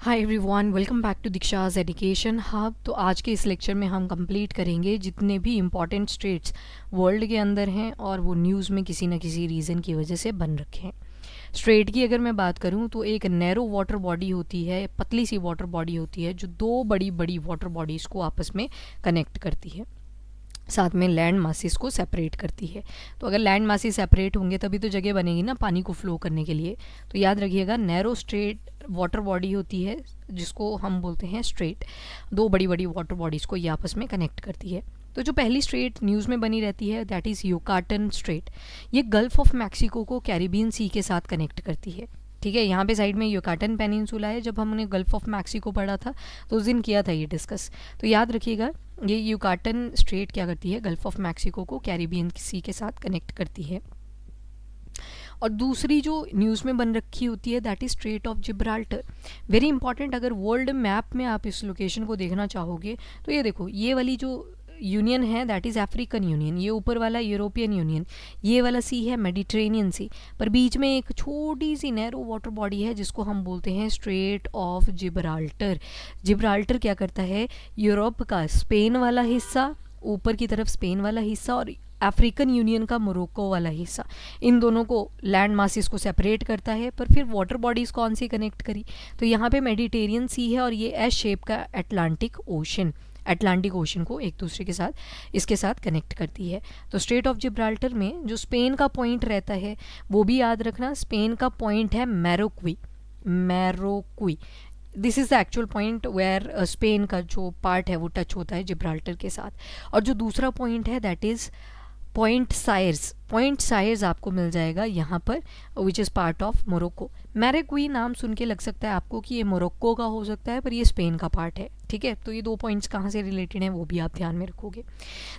Hi everyone, welcome back to Diksha's education hub. तो आज के इस लेक्चर में हम कंप्लीट करेंगे जितने भी इम्पॉर्टेंट स्टेट्स वर्ल्ड के अंदर हैं और वो न्यूज़ में किसी न किसी रीज़न की वजह से बन रखे हैं। स्ट्रेट की अगर मैं बात करूं तो एक नैरो वाटर बॉडी होती है, पतली सी वाटर बॉडी होती है जो दो बड़ी बड़ी वाटर बॉडीज़ को आपस में कनेक्ट करती है, साथ में लैंड मासेस को सेपरेट करती है। तो अगर लैंड मासेस सेपरेट होंगे तभी तो जगह बनेगी ना पानी को फ्लो करने के लिए। तो याद रखिएगा, नैरो स्ट्रेट वाटर बॉडी होती है जिसको हम बोलते हैं स्ट्रेट। दो बड़ी बड़ी वाटर बॉडीज़ को ये आपस में कनेक्ट करती है। तो जो पहली स्ट्रेट न्यूज़ में बनी रहती है दैट इज़ युकाटन स्ट्रेट। ये गल्फ ऑफ मैक्सिको को कैरिबियन सी के साथ कनेक्ट करती है। ठीक है, यहाँ पे साइड में युकाटन पेनिनसुला है। जब हमने गल्फ ऑफ मैक्सिको पढ़ा था तो उस दिन किया था ये डिस्कस। तो याद रखिएगा, ये युकाटन स्ट्रेट क्या करती है, गल्फ ऑफ मैक्सिको को कैरिबियन सी के साथ कनेक्ट करती है। और दूसरी जो न्यूज़ में बन रखी होती है that is Strait of Gibraltar. Very important, अगर वर्ल्ड मैप में आप इस लोकेशन को देखना चाहोगे तो ये देखो, ये वाली जो यूनियन है दैट इज़ अफ्रीकन यूनियन, ये ऊपर वाला यूरोपियन यूनियन, ये वाला सी है मेडिटेरेनियन सी, पर बीच में एक छोटी सी नैरो वाटर बॉडी है जिसको हम बोलते हैं स्ट्रेट ऑफ जिब्राल्टर। जिब्राल्टर क्या करता है, यूरोप का स्पेन वाला हिस्सा, ऊपर की तरफ स्पेन वाला हिस्सा, और अफ्रीकन यूनियन का मोरक्को वाला हिस्सा, इन दोनों को लैंड मासेस को सेपरेट करता है। पर फिर वाटर बॉडीज़ कौन सी कनेक्ट करी, तो यहाँ पे मेडिटेरियन सी है और ये एस शेप का अटलांटिक ओशन को एक दूसरे के साथ इसके साथ कनेक्ट करती है। तो स्ट्रेट ऑफ जिब्राल्टर में जो स्पेन का पॉइंट रहता है वो भी याद रखना, स्पेन का पॉइंट है मैरोक्वी। This is the actual point where Spain का जो पार्ट है वो टच होता है जिब्राल्टर के साथ। और जो दूसरा पॉइंट है दैट इज़ पॉइंट सायर्स आपको मिल जाएगा यहाँ पर, which is part of Morocco. मैरोक्वी नाम सुन के लग सकता है आपको कि ये मोरक्को का हो सकता है, पर ये स्पेन का पार्ट है। ठीक है, तो ये दो पॉइंट्स कहाँ से रिलेटेड हैं वो भी आप ध्यान में रखोगे।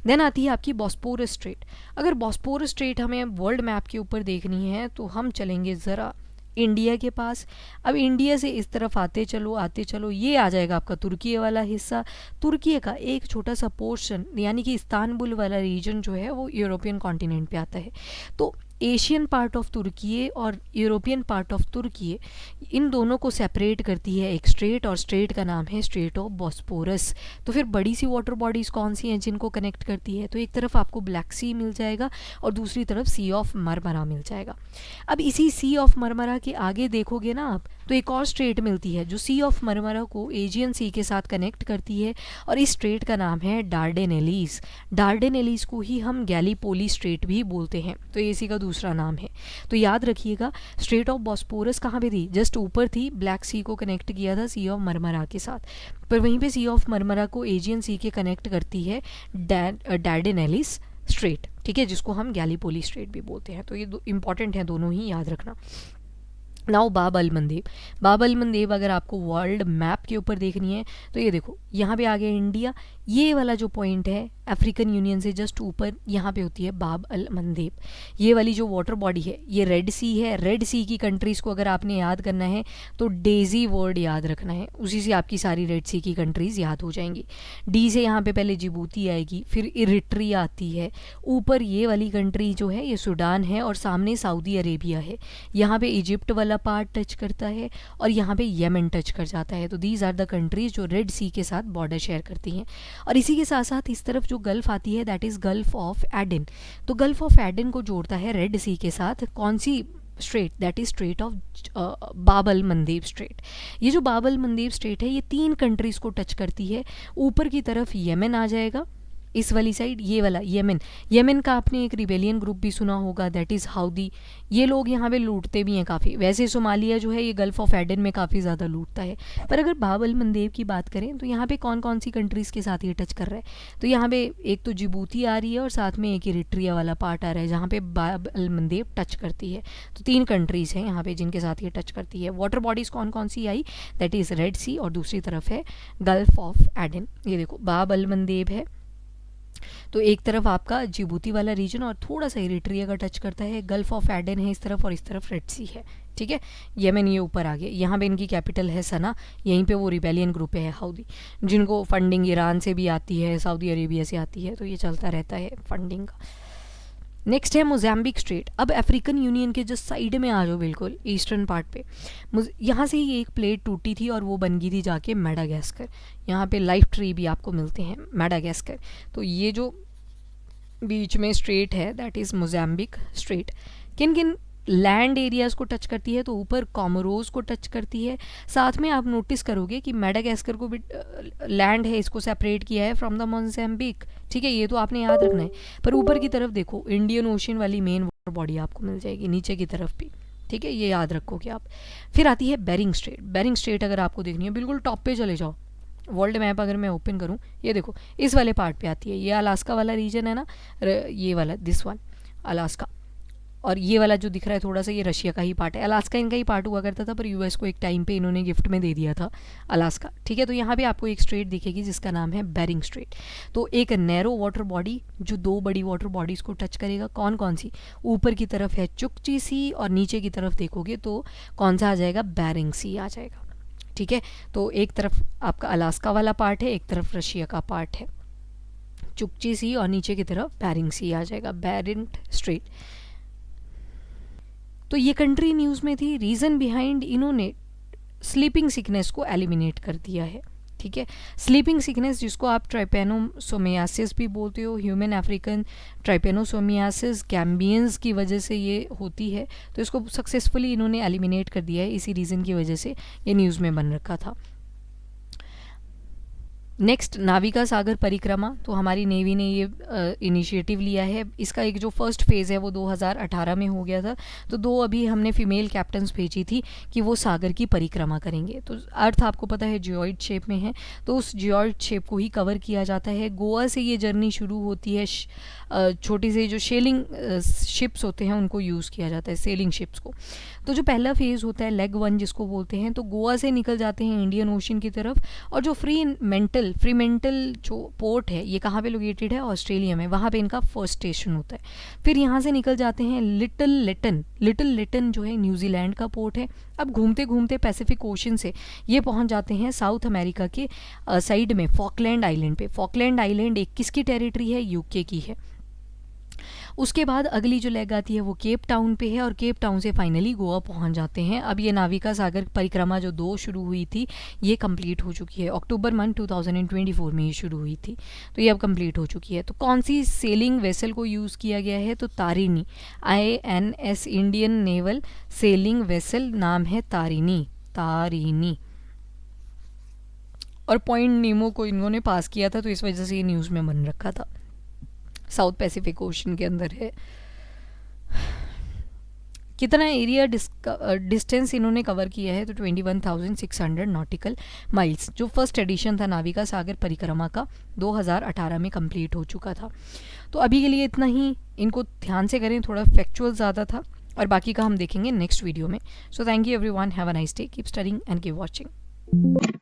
देन आती है आपकी बॉस्पोरस स्ट्रेट। अगर बॉस्पोरस स्ट्रेट हमें वर्ल्ड मैप के ऊपर देखनी है तो हम चलेंगे ज़रा इंडिया के पास। अब इंडिया से इस तरफ आते चलो ये आ जाएगा आपका तुर्की वाला हिस्सा। तुर्की का एक छोटा सा पोर्शन यानी कि इस्तांबुल वाला रीजन जो है वो यूरोपियन कॉन्टिनेंट पे आता है। तो एशियन पार्ट ऑफ तुर्की और यूरोपियन पार्ट ऑफ तुर्की, इन दोनों को सेपरेट करती है एक स्ट्रेट, और स्ट्रेट का नाम है स्ट्रेट ऑफ बॉस्पोरस। तो फिर बड़ी सी वाटर बॉडीज़ कौन सी हैं जिनको कनेक्ट करती है, तो एक तरफ आपको ब्लैक सी मिल जाएगा और दूसरी तरफ सी ऑफ मरमरा मिल जाएगा। अब इसी सी ऑफ मरमरा के आगे देखोगे ना आप तो एक और स्ट्रेट मिलती है जो सी ऑफ मरमरा को एजियन सी के साथ कनेक्ट करती है, और इस स्ट्रेट का नाम है डार्डेनेलीज। डार्डेनेलीज को ही हम गैलीपोली स्ट्रेट भी बोलते हैं, तो इसी का दूसरा नाम है। तो याद रखिएगा, स्ट्रेट ऑफ बॉस्पोरस कहाँ पे थी, जस्ट ऊपर थी, ब्लैक सी को कनेक्ट किया था सी ऑफ मरमरा के साथ, पर वहीं पे सी ऑफ मरमरा को एजियन सी के कनेक्ट करती है डार्डेनेलीज स्ट्रेट। ठीक है, जिसको हम गैलीपोली स्ट्रेट भी बोलते हैं। तो ये इंपॉर्टेंट है दोनों ही, याद रखना। नाउ बाब अल मंदेब अगर आपको वर्ल्ड मैप के ऊपर देखनी है तो ये देखो, यहाँ पे आ गया इंडिया। ये वाला जो पॉइंट है अफ्रीकन यूनियन से जस्ट ऊपर, यहाँ पे होती है बाब अल मंदेब। ये वाली जो वाटर बॉडी है ये रेड सी है। रेड सी की कंट्रीज़ को अगर आपने याद करना है तो डेजी वर्ड याद रखना है, उसी से आपकी सारी रेड सी की कंट्रीज़ याद हो जाएंगी। डी से यहाँ पे पहले जिबूती आएगी, फिर इरिट्रिया आती है, ऊपर ये वाली कंट्री जो है ये सूडान है, और सामने सऊदी अरेबिया है। यहाँ पे इजिप्ट वाला पार्ट टच करता है और यहाँ पे येमेन टच कर जाता है। तो दीज आर द कंट्रीज जो रेड सी के साथ बॉर्डर शेयर करती हैं। और इसी के साथ साथ इस तरफ जो गल्फ आती है that is Gulf of Aden. तो गल्फ ऑफ एडन को जोड़ता है रेड सी के साथ कौन सी strait, that is Strait of Bab al मंदेब straight. ये जो बाब अल मंदेब स्ट्रेट है ये तीन कंट्रीज़ को टच करती है। ऊपर की तरफ येमेन आ जाएगा, इस वाली साइड ये वाला येमेन का आपने एक रिबेलियन ग्रुप भी सुना होगा दैट इज़ हाउदी। ये लोग यहाँ पे लूटते भी हैं काफ़ी। वैसे सोमालिया जो है ये गल्फ ऑफ एडन में काफ़ी ज़्यादा लूटता है। पर अगर बाब अल मंदेब की बात करें तो यहाँ पे कौन कौन सी कंट्रीज़ के साथ ये टच कर रहा है, तो यहाँ पे एक तो जिबूती आ रही है और साथ में एक इरिट्रिया वाला पार्ट आ रहा है जहाँ पे बाब अल मंदेब टच करती है। तो तीन कंट्रीज़ हैं यहाँ पे जिनके साथ ये टच करती है। वाटर बॉडीज़ कौन कौन सी आई, दैट इज़ रेड सी, और दूसरी तरफ है गल्फ ऑफ एडन। ये देखो बाब अल मंदेब है, तो एक तरफ आपका जिबूती वाला रीजन और थोड़ा सा इरिट्रिया का टच करता है, गल्फ ऑफ एडन है इस तरफ और इस तरफ रेड सी है। ठीक है, येमेन ये ऊपर आ गए, यहाँ पे इनकी कैपिटल है सना, यहीं पे वो रिबेलियन ग्रुप है हाउदी, जिनको फंडिंग ईरान से भी आती है, सऊदी अरेबिया से आती है, तो ये चलता रहता है फंडिंग का। नेक्स्ट है मोज़ाम्बिक स्ट्रेट। अब अफ्रीकन यूनियन के जस्ट साइड में आ जाओ, बिल्कुल ईस्टर्न पार्ट पे। यहाँ से ही एक प्लेट टूटी थी और वो बन गई थी जाके मैडागास्कर। यहाँ पे लाइफ ट्री भी आपको मिलते हैं मैडागास्कर। तो ये जो बीच में स्ट्रेट है दैट इज़ मोज़ाम्बिक स्ट्रेट। किन किन लैंड एरियाज़ को टच करती है? तो ऊपर कॉमोरोस को टच करती है। साथ में आप नोटिस करोगे कि मैडागास्कर को भी लैंड है, इसको सेपरेट किया है फ्रॉम द मोज़ाम्बिक। ठीक है, ये तो आपने याद रखना है। पर ऊपर की तरफ देखो, इंडियन ओशन वाली मेन वाटर बॉडी आपको मिल जाएगी, नीचे की तरफ भी। ठीक है, ये याद रखोगे आप। फिर आती है बेरिंग स्ट्रेट। बेरिंग स्ट्रेट अगर आपको देखनी है, बिल्कुल टॉप पे चले जाओ। वर्ल्ड मैप अगर मैं ओपन करूँ, ये देखो इस वाले पार्ट पे आती है। ये अलास्का वाला रीजन है ना, ये वाला, दिस वन अलास्का। और ये वाला जो दिख रहा है थोड़ा सा, ये रशिया का ही पार्ट है। अलास्का इनका ही पार्ट हुआ करता था, पर यूएस को एक टाइम पे इन्होंने गिफ्ट में दे दिया था अलास्का। ठीक है, तो यहाँ पे आपको एक स्ट्रेट दिखेगी जिसका नाम है बेरिंग स्ट्रेट। तो एक नैरो वाटर बॉडी जो दो बड़ी वाटर बॉडीज़ को टच करेगा। कौन कौन सी? ऊपर की तरफ है चुकची सी, और नीचे की तरफ देखोगे तो कौन सा आ जाएगा? बेरिंग सी आ जाएगा। ठीक है, तो एक तरफ आपका अलास्का वाला पार्ट है, एक तरफ रशिया का पार्ट है चुकची सी, और नीचे की तरफ बेरिंग सी आ जाएगा, बेरिंग स्ट्रेट। तो ये कंट्री न्यूज़ में थी। रीज़न बिहाइंड, इन्होंने स्लीपिंग सिकनेस को एलिमिनेट कर दिया है। ठीक है, स्लीपिंग सिकनेस जिसको आप ट्राइपेनोसोमियासिस भी बोलते हो, ह्यूमन अफ्रीकन ट्राइपेनोसोमियासिस गैम्बियंस की वजह से ये होती है। तो इसको सक्सेसफुली इन्होंने एलिमिनेट कर दिया है। इसी रीज़न की वजह से ये न्यूज़ में बन रखा था। नेक्स्ट, नाविका सागर परिक्रमा। तो हमारी नेवी ने ये इनिशिएटिव लिया है। इसका एक जो फर्स्ट फेज़ है वो 2018 में हो गया था। तो 2 अभी हमने फीमेल कैप्टन्स भेजी थी कि वो सागर की परिक्रमा करेंगे। तो अर्थ आपको पता है जियोइड शेप में है, तो उस जियोइड शेप को ही कवर किया जाता है। गोवा से ये जर्नी शुरू होती है। छोटी से जो सेलिंग शिप्स होते हैं उनको यूज़ किया जाता है, सेलिंग शिप्स को। तो जो पहला फेज़ होता है लेग 1 जिसको बोलते हैं, तो गोवा से निकल जाते हैं इंडियन ओशन की तरफ। और जो फ्रीमेंटल जो पोर्ट है, ये कहाँ पे लोकेटेड है? ऑस्ट्रेलिया में। वहाँ पे इनका फर्स्ट स्टेशन होता है। फिर यहाँ से निकल जाते हैं लिटिल लिटन जो है न्यूजीलैंड का पोर्ट है। अब घूमते घूमते पैसिफिक ओशन से ये पहुँच जाते हैं साउथ अमेरिका के साइड में, फॉकलैंड आइलैंड पे। फॉकलैंड आइलैंड एक किसकी टेरिटरी है? यूके की है। उसके बाद अगली जो लेग आती है वो केप टाउन पे है, और केप टाउन से फाइनली गोवा पहुंच जाते हैं। अब ये नाविका सागर परिक्रमा जो 2 शुरू हुई थी ये कंप्लीट हो चुकी है। अक्टूबर मंथ 2024 में ये शुरू हुई थी, तो ये अब कंप्लीट हो चुकी है। तो कौन सी सेलिंग वेसल को यूज़ किया गया है? तो Tarini, INS Indian naval selling vessel, नाम है तारिणी। और पॉइंट नीमो को इन्होंने पास किया था, तो इस वजह से ये न्यूज़ में बन रखा था। साउथ पैसिफिक ओशन के अंदर है। कितना एरिया डिस्टेंस इन्होंने कवर किया है? तो 21,600 नॉटिकल माइल्स। जो फर्स्ट एडिशन था नाविका सागर परिक्रमा का 2018 में कंप्लीट हो चुका था। तो अभी के लिए इतना ही। इनको ध्यान से करें, थोड़ा फैक्चुअल ज़्यादा था, और बाकी का हम देखेंगे नेक्स्ट वीडियो में। So thank you everyone, have a nice day, keep studying and keep watching.